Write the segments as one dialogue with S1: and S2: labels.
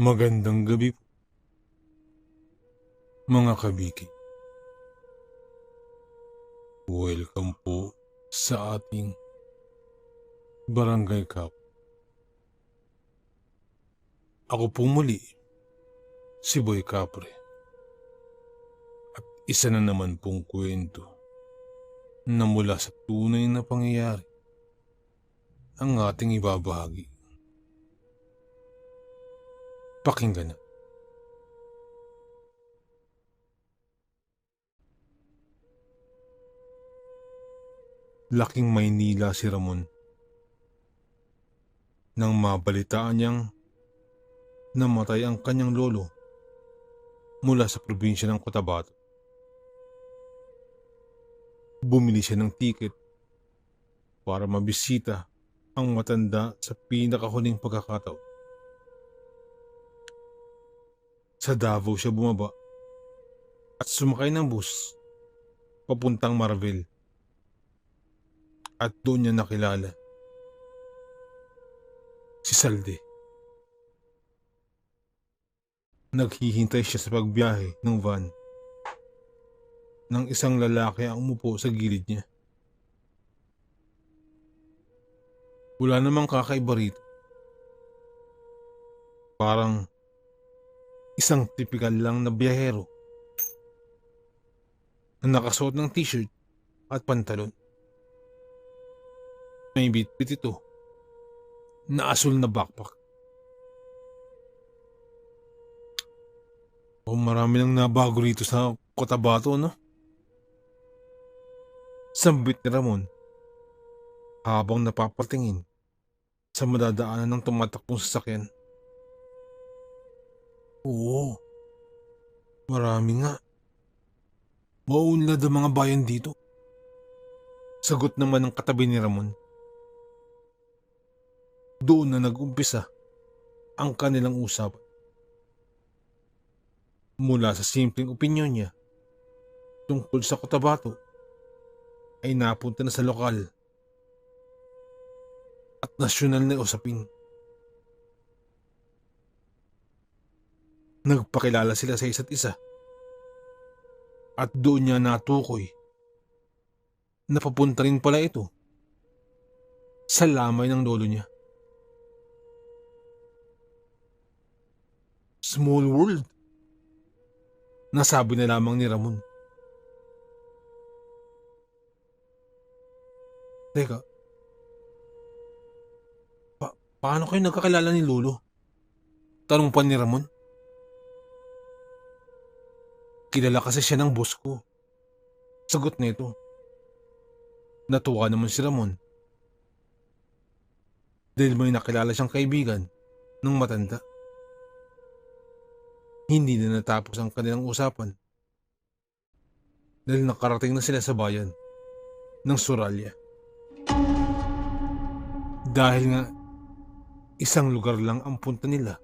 S1: Magandang gabi po, mga kabiki. Welcome po sa ating Barangay Cup. Ako po muli, si Boy Capre. At isa na naman pong kwento na mula sa tunay na pangyayari ang ating ibabahagi. Pakinggan na. Laking Maynila si Ramon nang mabalitaan niyang namatay ang kanyang lolo mula sa probinsya ng Cotabato. Bumili siya ng tiket para mabisita ang matanda sa pinakahuling pagkakataon. Sa Davao siya bumaba at sumakay ng bus papuntang Marvel. At doon niya nakilala si Salde. Naghihintay siya sa pagbiyahe ng van nang isang lalaki ang umupo sa gilid niya. Wala namang kakaiba rito. Parang isang tipikal lang na biyahero na nakasuot ng t-shirt at pantalon. May bitbit ito na asul na backpack. Marami nang nabago rito sa Cotabato, no? Sambit ni Ramon habang napapatingin sa madadaanan ng tumatakbong sasakyan. Oo, marami nga. Mauunlad ang mga bayan dito. Sagot naman ng katabi ni Ramon. Doon na nag-umpisa ang kanilang usapan. Mula sa simpleng opinyon niya tungkol sa Cotabato ay napunta na sa lokal at nasyonal na usapin. Nagpakilala sila sa isa't isa at doon niya natukoy na papunta rin pala ito sa lamay ng lolo niya. Small world, nasabi na lamang ni Ramon. Teka, paano kayo nagkakilala ni Lolo? Tanong pa ni Ramon. Kilala kasi siya ng boss ko. Sagot nito. Natuwa naman si Ramon dahil may nakilala siyang kaibigan ng matanda. Hindi na natapos ang kanilang usapan dahil nakarating na sila sa bayan ng Suralia. Dahil nga isang lugar lang ang punta nila,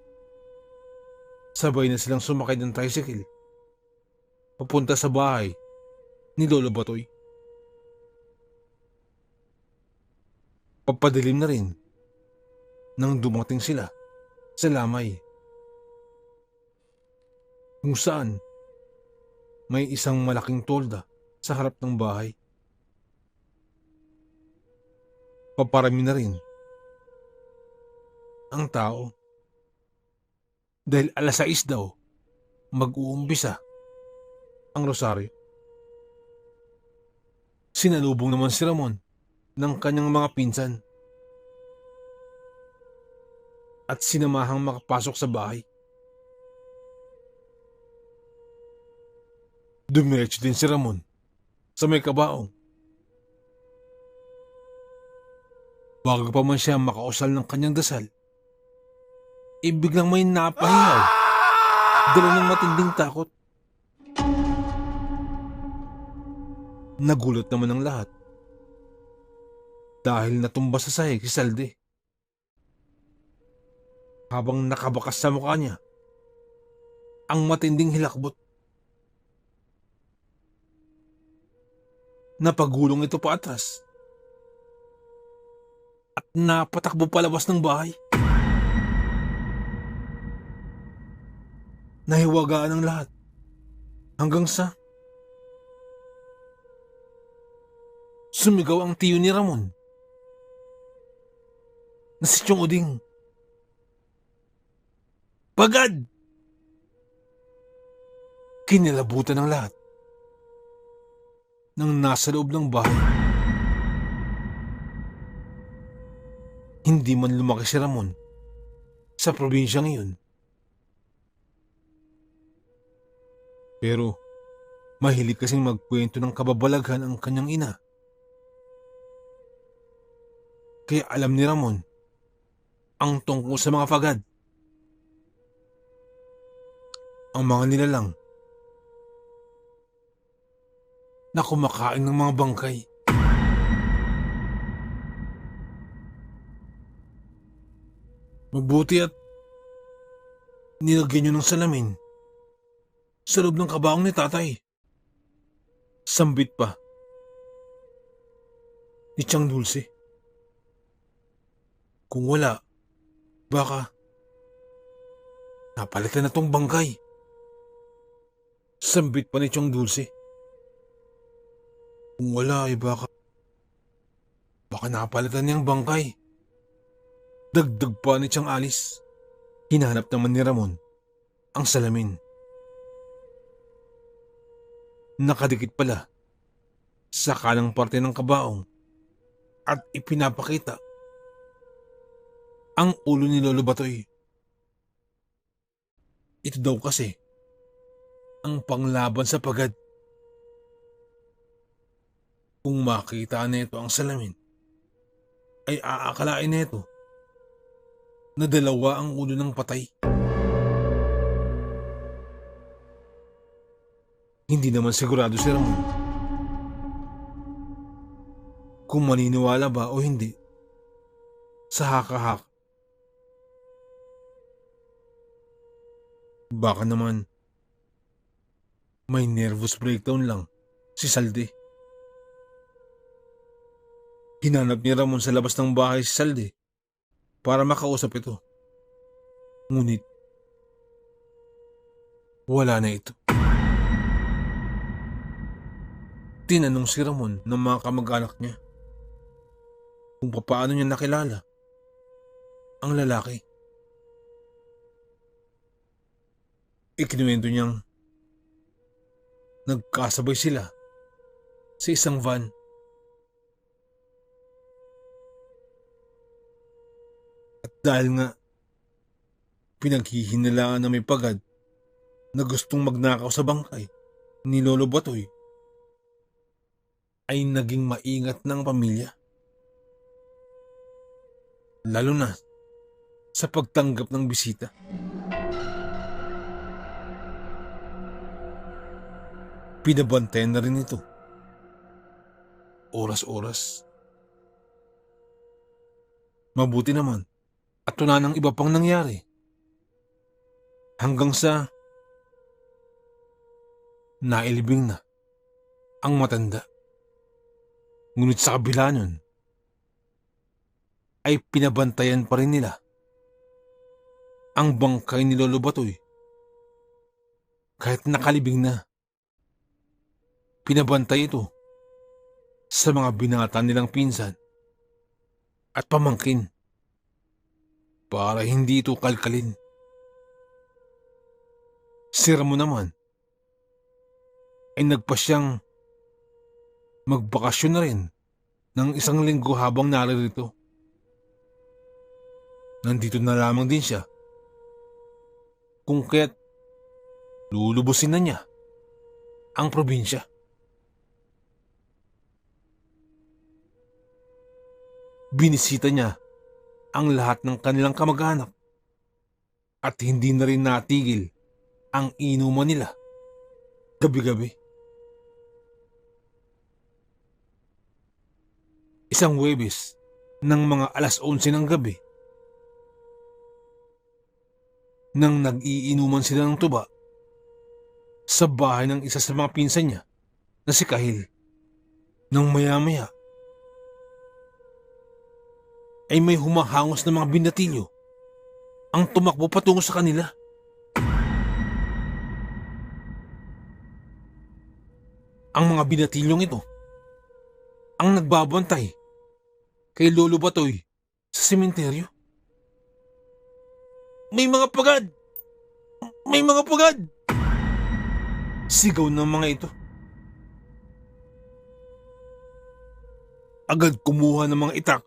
S1: sabay na silang sumakay ng tricycle papunta sa bahay ni Lolo Batoy. Papadilim na rin nang dumating sila sa lamay kung saan may isang malaking tolda sa harap ng bahay. Paparami na rin ang tao dahil 6:00 daw mag-uumpisa ang rosaryo. Sinalubong naman si Ramon ng kanyang mga pinsan at sinamahang makapasok sa bahay. Dumiretso din si Ramon sa may kabaong. Bago pa man siya makausal ng kanyang dasal, biglang may napahingaw, dala ng matinding takot. Nagulat naman ang lahat dahil natumba sa sahig si Salde. Habang nakabakas sa mukha niya ang matinding hilakbot. Napagulong ito pa atras at napatakbo palabas ng bahay. nahiwagaan ang lahat hanggang sa sumigaw ang tiyo ni Ramon na si Chong Uding. Pagad! Kinilabutan ng lahat nang nasa loob ng bahay. Hindi man lumaki si Ramon sa probinsyang iyon. Pero mahilig kasing magkwento ng kababalaghan ang kanyang ina. Kaya alam ni Ramon ang tungkol sa mga pagad. Ang mga nilalang na kumakain ng mga bangkay. Mabuti at nilagyan niyo ng salamin sa loob ng kabaong ni tatay. Sambit pa ni Tiyang Dulce. Kung wala, baka napalitan na tong bangkay. Sambit pa ni Tiyang Dulce. Kung wala ay baka napalitan niyang bangkay. Dagdag pa ni Tiyang Alice. Hinanap naman ni Ramon ang salamin. Nakadikit pala sa kanang parte ng kabaong at ipinapakita ang ulo ni Lolo Batoy. Ito daw kasi ang panglaban sa pagad. Kung makita nito ang salamin, ay aakalain nito na dalawa ang ulo ng patay. Hindi naman sigurado si Ramon kung maniniwala ba o hindi sa haka-haka. Baka naman may nervous breakdown lang si Salde. Hinanap ni Ramon sa labas ng bahay si Salde para makausap ito. Ngunit wala na ito. Tinanong si Ramon ng mga kamag-anak niya kung paano niya nakilala ang lalaki. Ikinuwento niyang nagkasabay sila sa isang van. At dahil nga pinaghihinalaan na may pagad na gustong magnakaw sa bangkay ni Lolo Batoy, ay naging maingat ng pamilya. Lalo na sa pagtanggap ng bisita. Pinabantayan na rin ito oras-oras. Mabuti naman at wala nang iba pang nangyari. Hanggang sa nailibing na ang matanda. Ngunit sa kabila nun, ay pinabantayan pa rin nila ang bangkay ni Lolo Batoy. Kahit nakalibing na, pinabantay ito sa mga binata nilang pinsan at pamangkin para hindi ito kalkalin. Si Ramon naman ay nagpasyang magbakasyon na rin ng 1 linggo habang naririto. Nandito na lamang din siya kung kaya't lulubusin na niya ang probinsya. Binisita niya ang lahat ng kanilang kamag-anak at hindi na rin natigil ang inuman nila gabi-gabi. Isang Huwebes ng mga 11:00 ng gabi, nang nag-iinuman sila ng tuba sa bahay ng isa sa mga pinsan niya na si Kahil. Nang maya-maya ay may humahangos na mga binatilyo ang tumakbo patungo sa kanila. Ang mga binatilyong ito ang nagbabantay kay Lolo Batoy sa sementeryo. May mga pagad! May mga pagad! Sigaw ng mga ito. Agad kumuha ng mga itak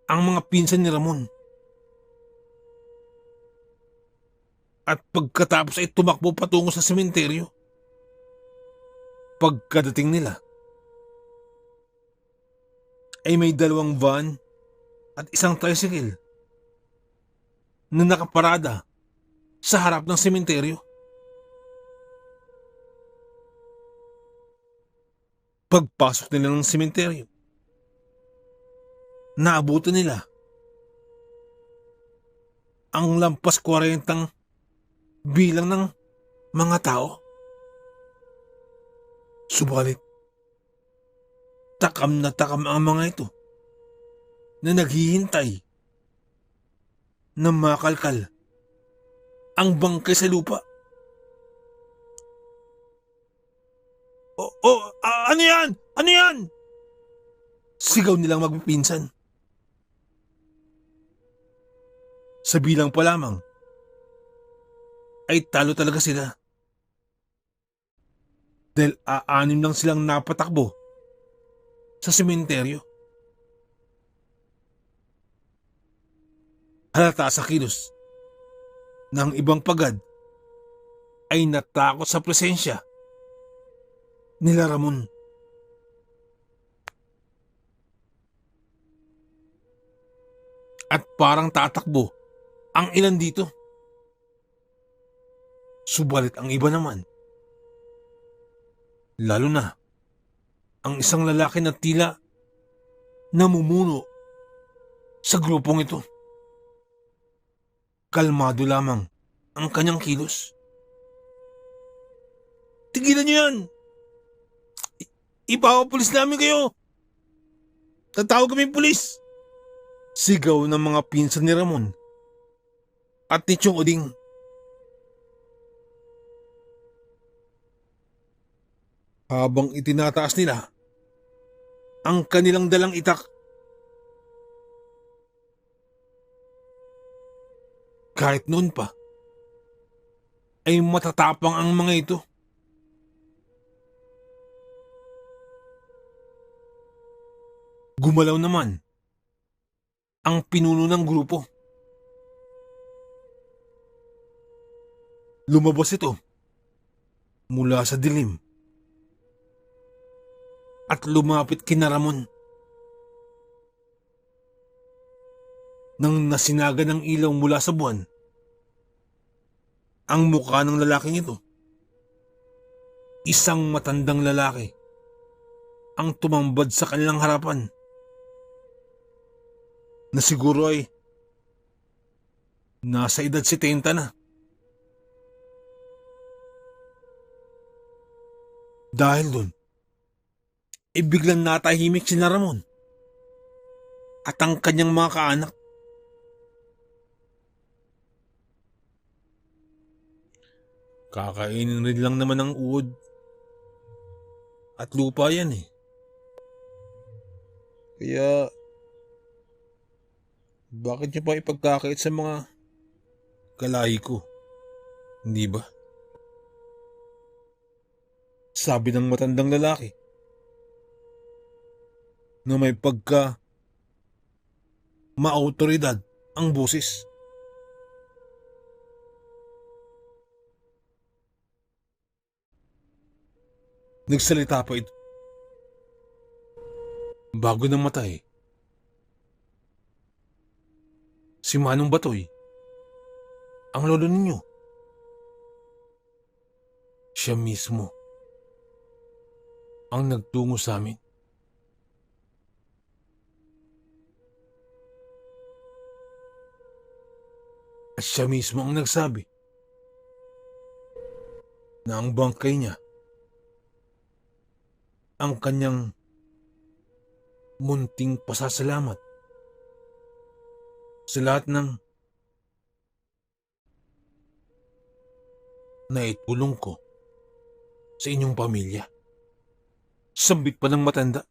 S1: ang mga pinsan ni Ramon. At pagkatapos ay tumakbo patungo sa sementeryo. Pagkadating nila, ay may 2 van at isang tricycle na nakaparada sa harap ng sementeryo. Pagpasok nila ng sementeryo, naabutan nila ang lampas 40 bilang ng mga tao. Subalit, takam na takam ang mga ito na naghihintay na makalkal ang bangkay sa lupa. Ano yan? Ano yan? Sigaw nilang magpipinsan. Sa bilang pa lamang, ay talo talaga sila. Dahil 6 lang silang napatakbo sa sementeryo. Halata sa kilos ng ibang pagad ay natakot sa presensya nila Ramon. At parang tatakbo ang ilan dito. Subalit ang iba naman, lalo na ang isang lalaki na tila namumuno sa grupong ito, kalmado lamang ang kanyang kilos. Tigilan niyo yan! Ipapapulis namin kayo! Tatawag kami pulis! Sigaw ng mga pinsan ni Ramon at ni Chong Uding. Habang itinataas nila ang kanilang dalang itak, kahit noon pa ay matatapang ang mga ito. Gumalaw naman ang pinuno ng grupo. Lumabas ito mula sa dilim at lumapit kina Ramon. Nang nasinaga ng ilaw mula sa buwan ang mukha ng lalaking ito, isang matandang lalaki ang tumambad sa kanilang harapan na siguro ay nasa edad 70 na. Dahil dun, biglang natahimik si Ramon at ang kanyang mga kaanak. Kakainin rin lang naman ng uod at lupa yan eh. Kaya, bakit niyo pa ipagkakait sa mga kalahi ko? Hindi ba? Sabi ng matandang lalaki na may pagka maautoridad ang boses. Nagsalita pa ito. Bago namatay, si Manong Batoy, ang lolo ninyo, siya mismo ang nagtungo sa amin. At siya mismo ang nagsabi na ang bangkay niya ang kanyang munting pasasalamat sa lahat ng naitulong ko sa inyong pamilya. Sambit pa ng matanda.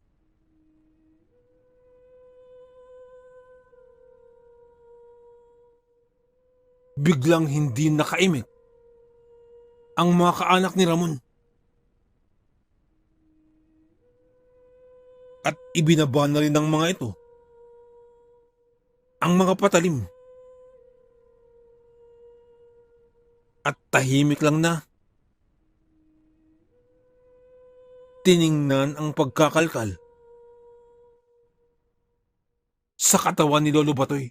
S1: Biglang hindi nakaimik ang mga kaanak ni Ramon. At ibinaba na rin ng mga ito ang mga patalim. At tahimik lang na tiningnan ang pagkakalkal sa katawan ni Lolo Batoy.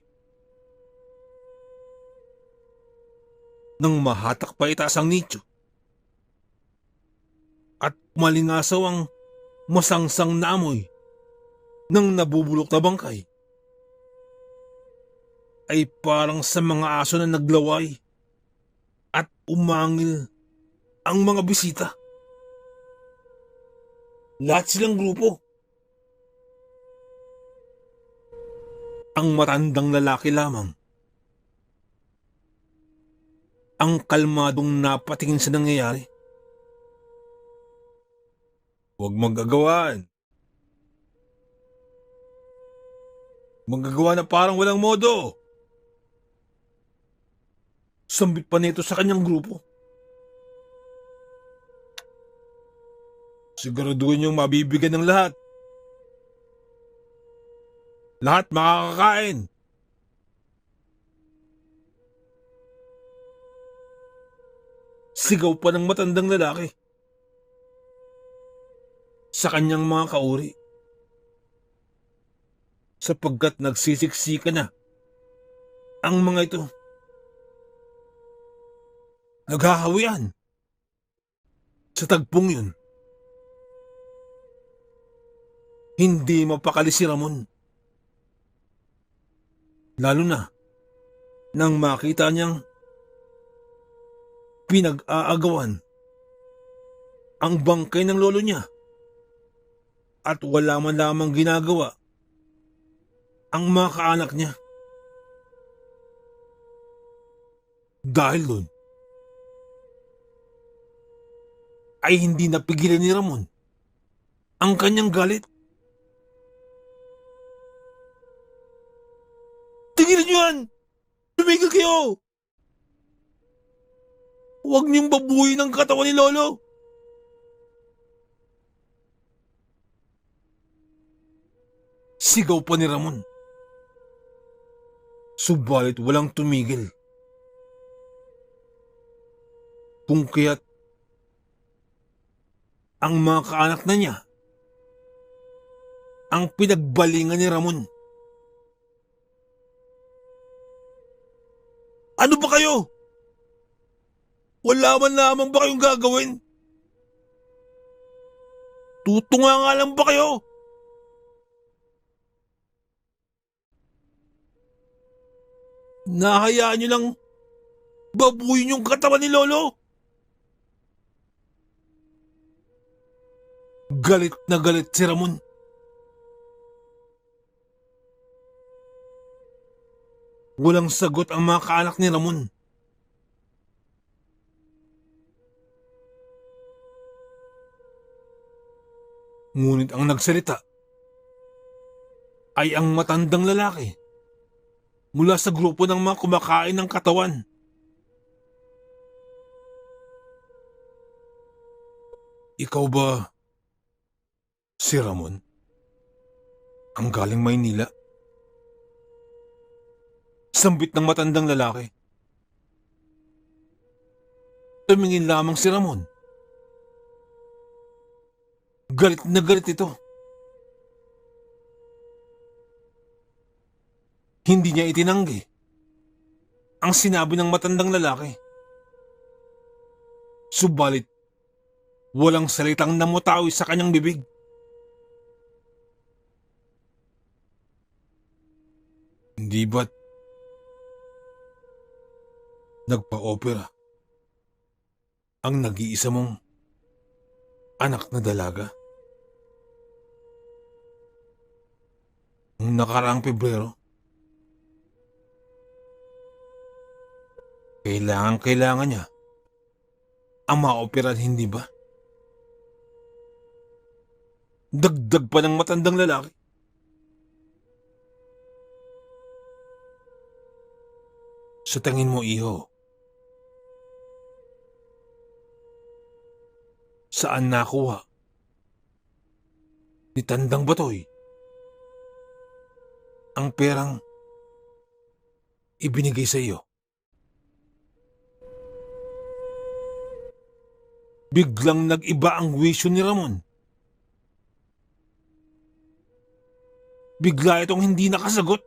S1: Nang mahatak pa itaas ang nicho at malingasaw ang masangsang na amoy ng nabubulok na bangkay, ay parang sa mga aso na naglaway at umangil ang mga bisita. Lahat silang grupo. Ang matandang lalaki lamang ang kalmadong napatingin sa nangyayari. Huwag magagawaan. Magagawa na parang walang modo. Sambit pa nito sa kanyang grupo. Siguraduhin niyong mabibigyan ng lahat. Lahat makakakain. Sigaw pa ng matandang lalaki sa kanyang mga kauri, sapagkat nagsisiksika na ang mga ito. Naghahawian sa tagpong yun. Hindi mapakali si Ramon. Lalo na nang makita niyang pinag-aagawan ang bangkay ng lolo niya at wala man lamang ginagawa ang mga kaanak niya. Dahil doon, ay hindi napigilan ni Ramon ang kanyang galit. Tigilan niyo yan! Tumigil kayo! Huwag niyong babuhin ang katawan ni Lolo! Sigaw pa ni Ramon. Subalit walang tumigil. Kung kaya't ang mga kaanak na niya ang pinagbalingan ni Ramon. Ano ba kayo? Wala man lamang ba kayong gagawin? Tutunga nga lang ba kayo? Nahayaan niyo lang babuyin yung katawan ni Lolo? Galit na galit si Ramon. Walang sagot ang mga kaanak ni Ramon. Ngunit ang nagsalita ay ang matandang lalaki mula sa grupo ng mga kumakain ng katawan. Ikaw ba si Ramon? Ang galing Maynila? Sambit ng matandang lalaki. Tumingin lamang si Ramon. Galit na galit ito. Hindi niya itinanggi ang sinabi ng matandang lalaki. Subalit, walang salitang namutawi sa kanyang bibig. Hindi ba't nagpa-opera ang nag-iisa mong anak na dalaga? Noong nakaraang Pebrero, kailangan niya ang maoperahan, hindi ba? Dagdag pa ng matandang lalaki. Sa tingin mo, iho, saan nakuha ni Tandang Batoy ang perang ibinigay sa iyo? Biglang nag-iba ang wisyo ni Ramon. Bigla itong hindi nakasagot.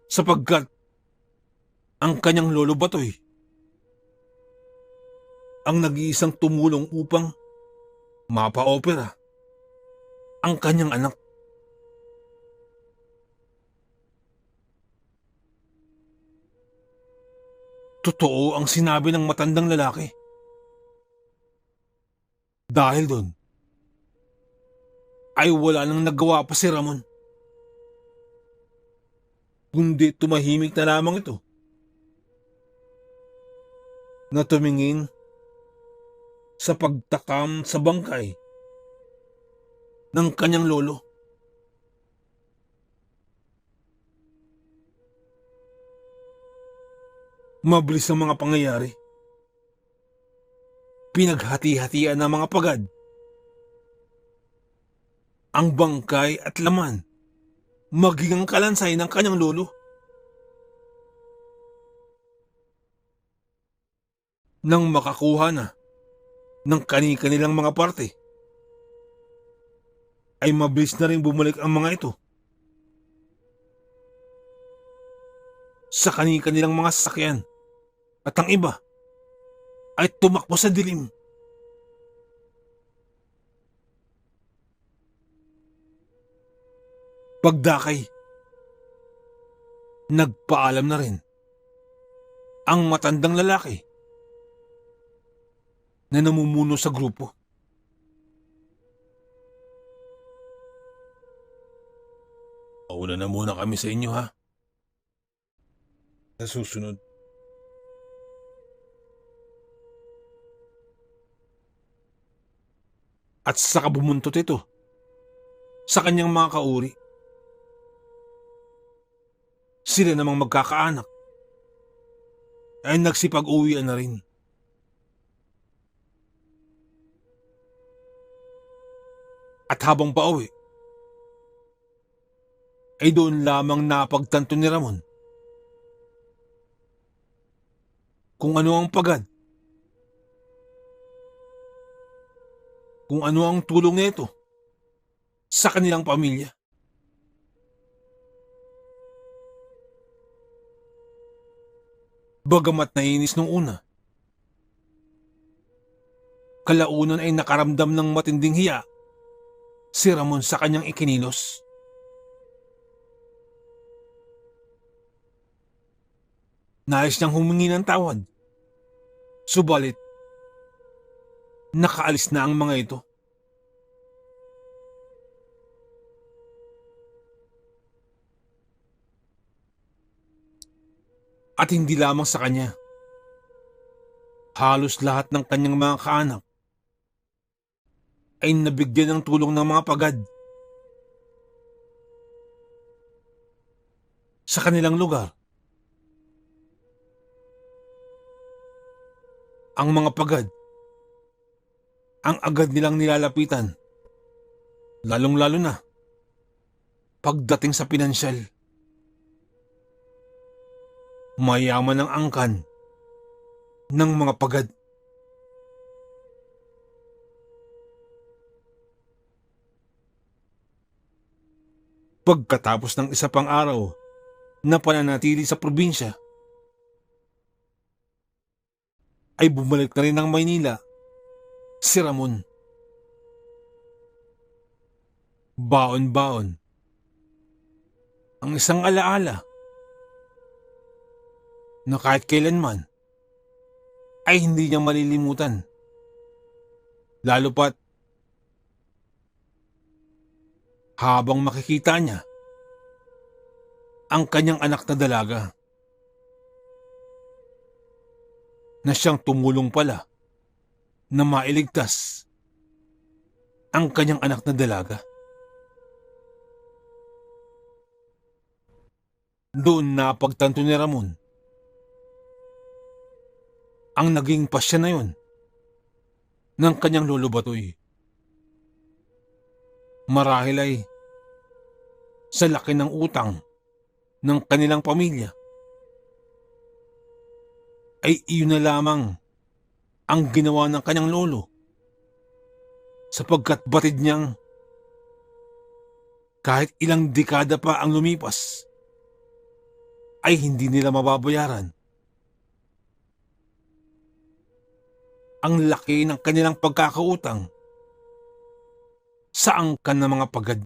S1: Sapagkat ang kanyang lolo Batoy ang nag-iisang tumulong upang mapa-opera ang kanyang anak. Totoo ang sinabi ng matandang lalaki. Dahil doon, ay wala nang nagawa pa si Ramon, kundi tumahimik na lamang ito na tumingin sa pagtakam sa bangkay ng kanyang lolo. Mabilis ang mga pangyayari. Pinaghati-hatian ng mga pagad ang bangkay at laman, maging ang kalansay ng kanyang lolo. Nang makakuha na ng kani-kanilang mga parte, ay mabilis na rin bumalik ang mga ito sa kani-kanilang mga sasakyan, at ang iba ay tumakbo sa dilim. Pagdakay, nagpaalam na rin ang matandang lalaki na namumuno sa grupo. Pauna na muna kami sa inyo, ha? Sa susunod. At saka bumuntot ito sa kanyang mga kauri. Sila namang magkakaanak ay nagsipag-uwian na rin. At habang pauwi, ay doon lamang napagtanto ni Ramon kung ano ang pagad, kung ano ang tulong nito sa kanilang pamilya. Bagamat nainis nung una, kalaunan ay nakaramdam ng matinding hiya si Ramon sa kanyang ikinilos. Nais niyang humingi ng tawad, subalit nakaalis na ang mga ito. At hindi lamang sa kanya, halos lahat ng kanyang mga kaanak ay nabigyan ng tulong ng mga pagad sa kanilang lugar. Ang mga pagad ang agad nilang nilalapitan, lalong-lalo na pagdating sa pinansyal. Mayaman ang angkan ng mga pagad. Pagkatapos ng isa pang araw na pananatili sa probinsya, ay bumalik na rin ng Maynila si Ramon. Baon-baon ang isang alaala na kahit kailanman ay hindi niya malilimutan. Lalo pat habang makikita niya ang kanyang anak na dalaga. na siyang tumulong pala na mailigtas ang kanyang anak na dalaga. Doon napagtanto ni Ramon ang naging pasya na yon ng kanyang lolo Batoy. Marahil ay sa laki ng utang ng kanilang pamilya ay iyon na lamang ang ginawa ng kanyang lolo, sapagkat batid niyang kahit ilang dekada pa ang lumipas ay hindi nila mababayaran ang laki ng kanilang pagkakautang sa angkan ng mga pagad.